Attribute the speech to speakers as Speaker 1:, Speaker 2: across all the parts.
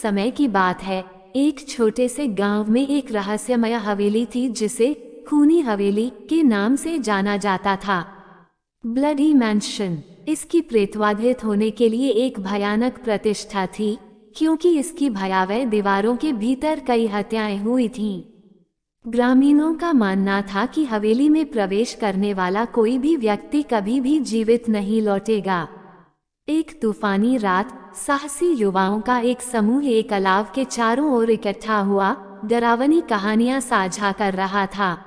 Speaker 1: समय की बात है, एक छोटे से गांव में एक रहस्यमय हवेली थी जिसे खूनी हवेली के नाम से जाना जाता था। ब्लडी मैंशन इसकी प्रेतवाधित होने के लिए एक भयानक प्रतिष्ठा थी, क्योंकि इसकी भयावह दीवारों के भीतर कई हत्याएं हुई थीं। ग्रामीणों का मानना था कि हवेली में प्रवेश करने वाला कोई भी व्यक्ति कभी भी जीवित नहीं लौटेगा। एक तूफानी रात साहसी युवाओं का एक समूह एक अलाव के चारों ओर इकट्ठा हुआ, डरावनी कहानियां साझा कर रहा था।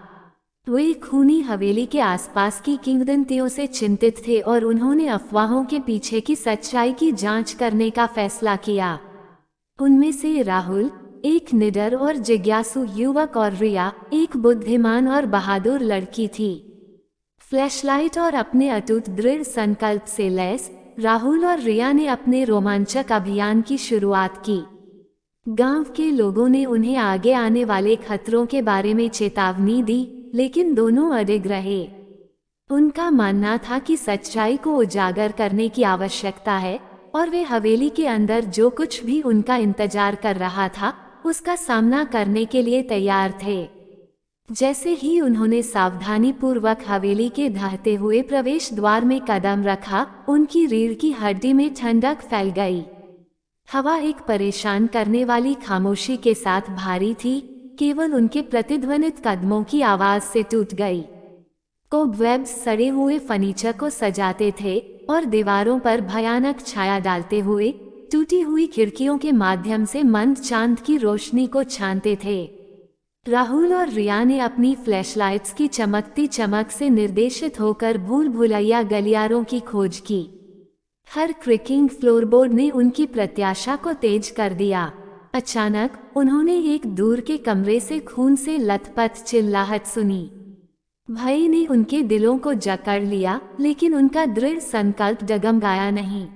Speaker 1: वे खूनी हवेली के आसपास की किंवदंतियों से चिंतित थे और उन्होंने अफवाहों के पीछे की सच्चाई की जांच करने का फैसला किया। उनमें से राहुल, एक निडर और जिज्ञासु युवक, और रिया, एक बुद्धिमान और बहादुर लड़की थी। फ्लैशलाइट और अपने अटूट दृढ़ संकल्प से लैस राहुल और रिया ने अपने रोमांचक अभियान की शुरुआत की। गांव के लोगों ने उन्हें आगे आने वाले खतरों के बारे में चेतावनी दी, लेकिन दोनों अडिग रहे। उनका मानना था कि सच्चाई को उजागर करने की आवश्यकता है और वे हवेली के अंदर जो कुछ भी उनका इंतजार कर रहा था उसका सामना करने के लिए तैयार थे। जैसे ही उन्होंने सावधानीपूर्वक हवेली के ढहते हुए प्रवेश द्वार में कदम रखा, उनकी रीढ़ की हड्डी में ठंडक फैल गई। हवा एक परेशान करने वाली खामोशी के साथ भारी थी, केवल उनके प्रतिध्वनित कदमों की आवाज से टूट गई। कोबवेब्स सड़े हुए फर्नीचर को सजाते थे और दीवारों पर भयानक छाया डालते हुए टूटी हुई खिड़कियों के माध्यम से मंद चांद की रोशनी को छानते थे। राहुल और रिया ने अपनी फ्लैशलाइट्स की चमकती चमक से निर्देशित होकर भूल भुलैया गलियारों की खोज की। हर क्रिकिंग फ्लोरबोर्ड ने उनकी प्रत्याशा को तेज कर दिया। अचानक उन्होंने एक दूर के कमरे से खून से लथपथ चिल्लाहट सुनी। भय ने उनके दिलों को जकड़ लिया, लेकिन उनका दृढ़ संकल्प डगमगाया नहीं।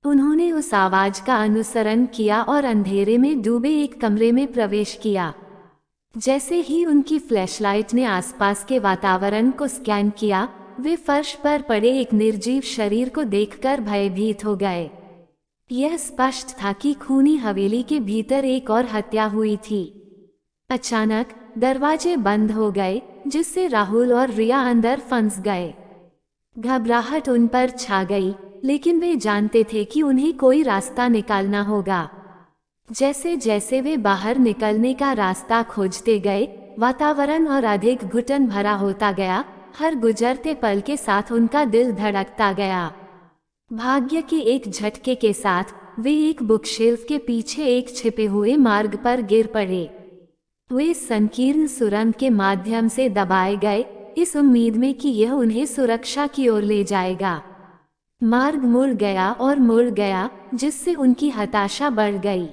Speaker 1: उन्होंने उस आवाज का अनुसरण किया और अंधेरे में डूबे एक कमरे में प्रवेश किया। जैसे ही उनकी फ्लैशलाइट ने आसपास के वातावरण को स्कैन किया, वे फर्श पर पड़े एक निर्जीव शरीर को देखकर भयभीत हो गए। यह स्पष्ट था कि खूनी हवेली के भीतर एक और हत्या हुई थी। अचानक दरवाजे बंद हो गए, जिससे राहुल और रिया अंदर फंस गए। घबराहट उन पर छा गई, लेकिन वे जानते थे कि उन्हें कोई रास्ता निकालना होगा। जैसे जैसे वे बाहर निकलने का रास्ता खोजते गए, वातावरण और अधिक घुटन भरा होता गया। हर गुजरते पल के साथ उनका दिल धड़कता गया। भाग्य के एक झटके के साथ वे एक बुकशेल्फ के पीछे एक छिपे हुए मार्ग पर गिर पड़े। वे संकीर्ण सुरंग के माध्यम से दबाए गए, इस उम्मीद में कि यह उन्हें सुरक्षा की ओर ले जाएगा। मार्ग मुड़ गया और मुड़ गया, जिससे उनकी हताशा बढ़ गई।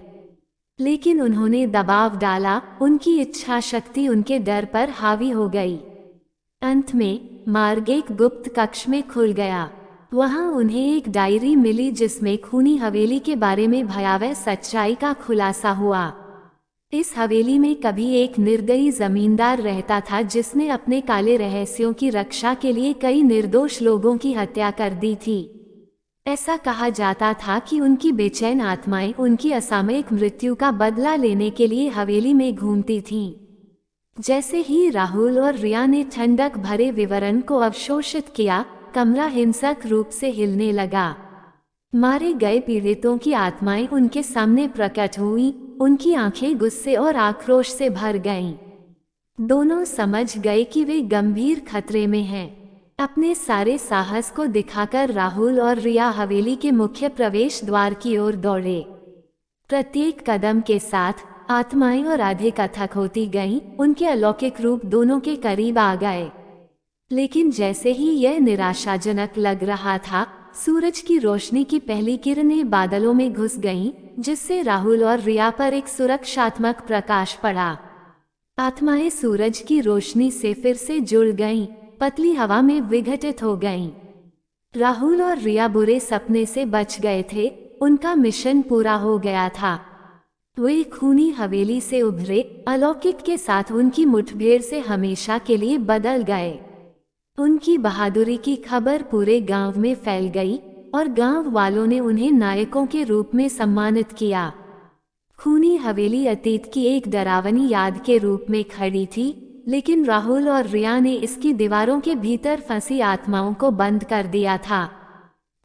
Speaker 1: लेकिन उन्होंने दबाव डाला, उनकी इच्छा शक्ति उनके डर पर हावी हो गई। अंत में मार्ग एक गुप्त कक्ष में खुल गया। वहां उन्हें एक डायरी मिली जिसमें खूनी हवेली के बारे में भयावह सच्चाई का खुलासा हुआ। इस हवेली में कभी एक निर्दयी जमींदार रहता था जिसने अपने काले रहस्यों की रक्षा के लिए कई निर्दोष लोगों की हत्या कर दी थी। ऐसा कहा जाता था कि उनकी बेचैन आत्माएं उनकी असामयिक मृत्यु का बदला लेने के लिए हवेली में घूमती थीं। जैसे ही राहुल और रिया ने ठंडक भरे विवरण को अवशोषित किया, कमरा हिंसक रूप से हिलने लगा। मारे गए पीड़ितों की आत्माएं उनके सामने प्रकट हुईं, उनकी आंखें गुस्से और आक्रोश से भर गईं। दोनों समझ गए कि वे गंभीर खतरे में हैं। अपने सारे साहस को दिखाकर राहुल और रिया हवेली के मुख्य प्रवेश द्वार की ओर दौड़े। प्रत्येक कदम के साथ आत्माएं और अधिक अथक होती गईं, उनके अलौकिक रूप दोनों के करीब आ गए। लेकिन जैसे ही यह निराशाजनक लग रहा था, सूरज की रोशनी की पहली किरणें बादलों में घुस गईं, जिससे राहुल और रिया पर एक सुरक्षात्मक प्रकाश पड़ा। आत्माएं सूरज की रोशनी से फिर से जुड़ गईं, पतली हवा में विघटित हो गईं। राहुल और रिया बुरे सपने से बच गए थे, उनका मिशन पूरा हो गया था। वे खूनी हवेली से उभरे, अलौकिक के साथ उनकी मुठभेड़ से हमेशा के लिए बदल गए। उनकी बहादुरी की खबर पूरे गांव में फैल गई और गांव वालों ने उन्हें नायकों के रूप में सम्मानित किया। खूनी हवेली अतीत की एक डरावनी याद के रूप में खड़ी थी, लेकिन राहुल और रिया ने इसकी दीवारों के भीतर फंसी आत्माओं को बंद कर दिया था।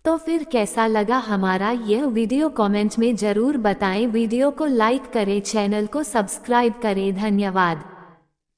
Speaker 1: तो फिर कैसा लगा हमारा यह वीडियो, कमेंट में जरूर बताएं। वीडियो को लाइक करें, चैनल को सब्सक्राइब करें। धन्यवाद।